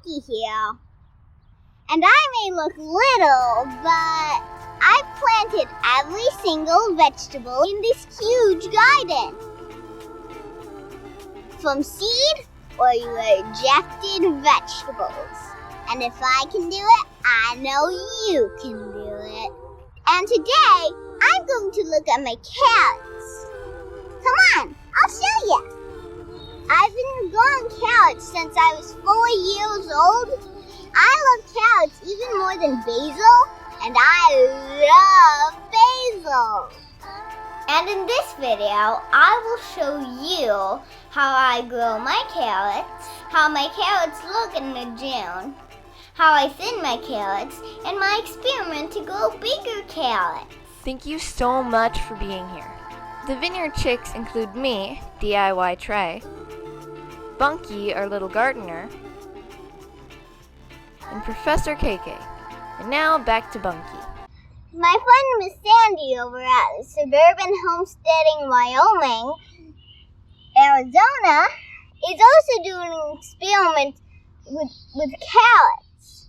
Bunkie here. And I may look little, but I've planted every single vegetable in this huge garden. From seed or rejected vegetables. And if I can do it, I know you can do it. And today, I'm going to look at my carrots. Come on, I'll show you. I've been growing carrots since I was 4 years old. I love carrots even more than basil, and I love basil. And in this video, I will show you how I grow my carrots, how my carrots look in the June, how I thin my carrots, and my experiment to grow bigger carrots. Thank you so much for being here. The Vineyard chicks include me, DIY Trie, Bunkie, our little gardener, and Professor KK. And now back to Bunkie. My friend Miss Sandi over at Suburban Homesteading, Wyoming, Arizona, is also doing an experiment with carrots.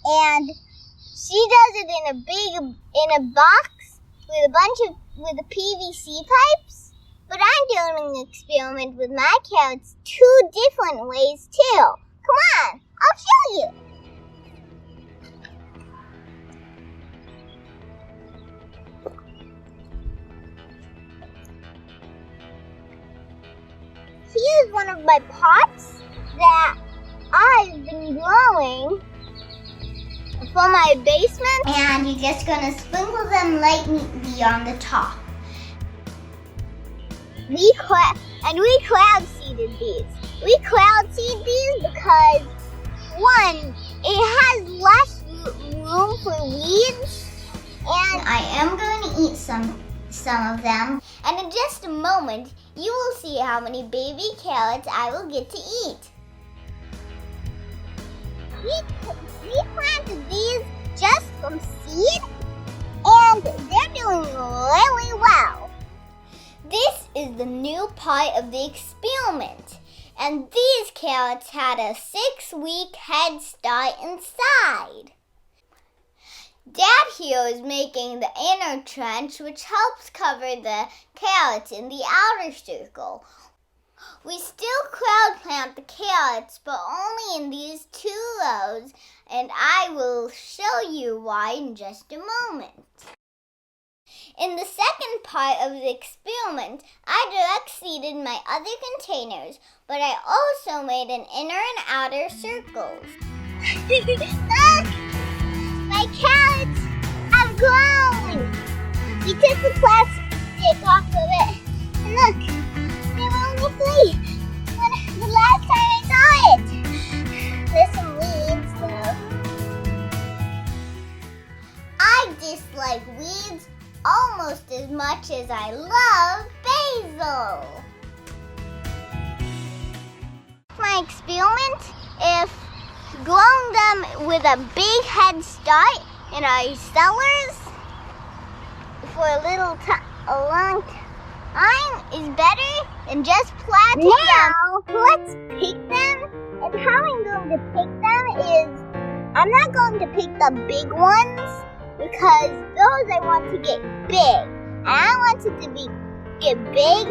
And she does it in a box with a PVC pipes. But I'm doing an experiment with my carrots 2 different ways too. Come on, I'll show you. Here's one of my pots that I've been growing for my basement. And you're just going to sprinkle them lightly on the top. We cloud seeded these. We cloud seed these because, one, it has less room for weeds. And I am going to eat some of them. And in just a moment, you will see how many baby carrots I will get to eat. We planted these just from seed, and they're doing really well. This is the new part of the experiment, and these carrots had a 6-week head start inside. Dad here is making the inner trench, which helps cover the carrots in the outer circle. We still crowd plant the carrots, but only in these 2 rows, and I will show you why in just a moment. In the second part of the experiment, I direct seeded my other containers, but I also made an inner and outer circles. Look! My carrots have grown! We took the plastic off of it. And look, they were only 3 when the last time I saw it. There's some weeds though. I dislike weeds almost as much as I love basil. My experiment, if growing them with a big head start in our cellars for a long time is better than just planting them. Let's pick them, and how I'm going to pick them is I'm not going to pick the big ones because those I want to get big. And I want it to get big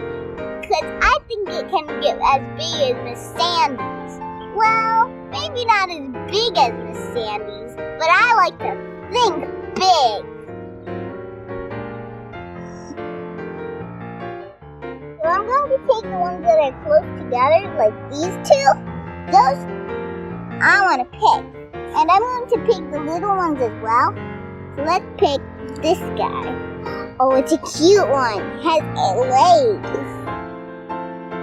because I think it can get as big as Miss Sandi's. Well, maybe not as big as Miss Sandi's, but I like to think big. So I'm going to take the ones that are close together, like these 2. Those I want to pick. And I'm going to pick the little ones as well. So let's pick this guy. Oh, it's a cute one. It has legs.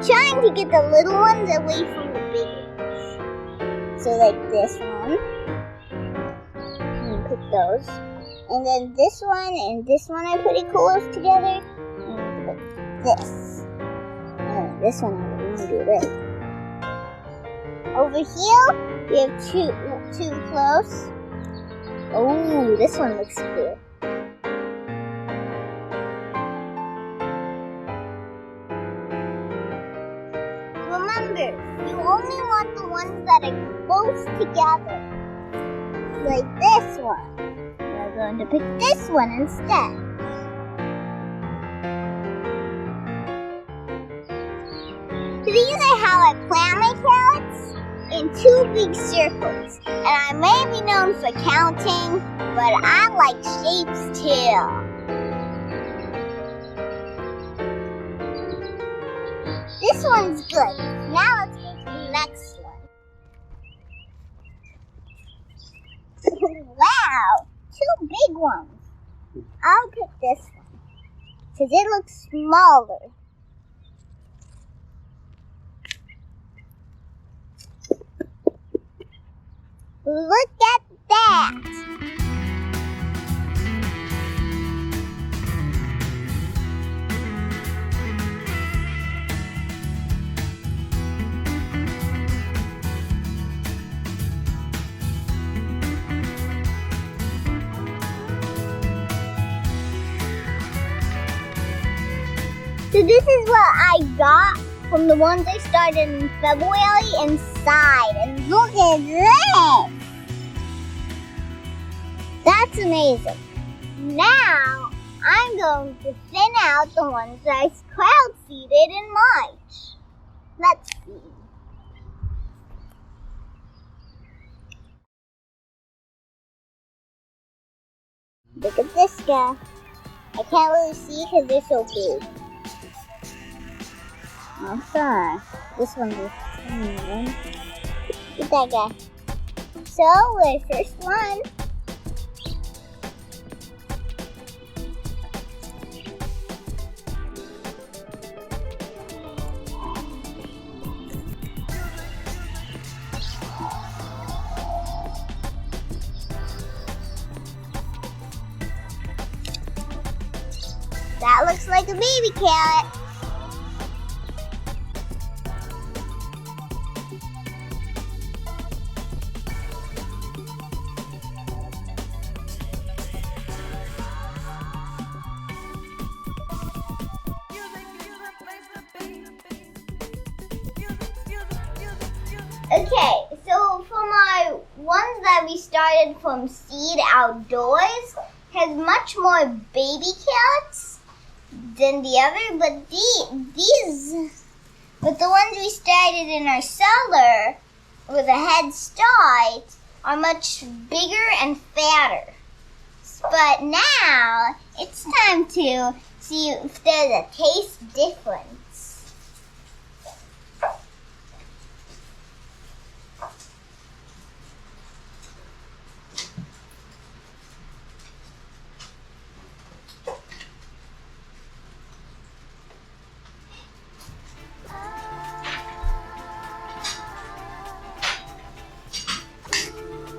Trying to get the little ones away from the big ones. So like this one. And pick those. And then this one and this one I put it close together. And put this. And this one I want to do this. Over here, we have two close. Oh, this one looks cool. Remember, you only want the ones that are close together. Like this one. We're going to pick this one instead. These are how I plant my carrots, in 2 big circles. And I may be known for counting, but I like shapes too. This one's good. Now let's go to the next one. Wow, 2 big ones. I'll pick this one, because it looks smaller. Look at that! So this is what I got from the ones I started in February inside. And look at this! That's amazing. Now, I'm going to thin out the ones that I crowd seeded in March. Let's see. Look at this guy. I can't really see because they're so big. I'm sorry. This one's a tiny one. Look at that guy. So, the first one. That looks like a baby carrot. Okay, so for my ones that we started from seed outdoors, has much more baby carrots than the other, but but the ones we started in our cellar with a head start are much bigger and fatter. But now it's time to see if there's a taste difference.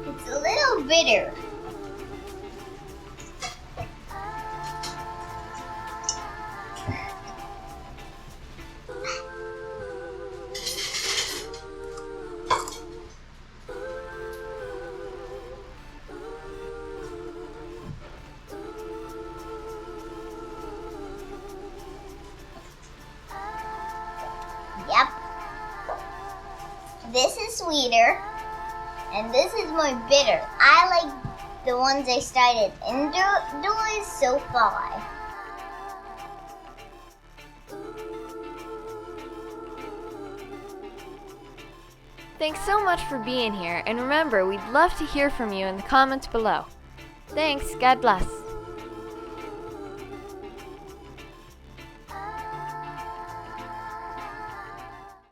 It's a little bitter. Yep. This is sweeter, and this is more bitter. I like the ones I started indoors so far. Thanks so much for being here, and remember, we'd love to hear from you in the comments below. Thanks, God bless.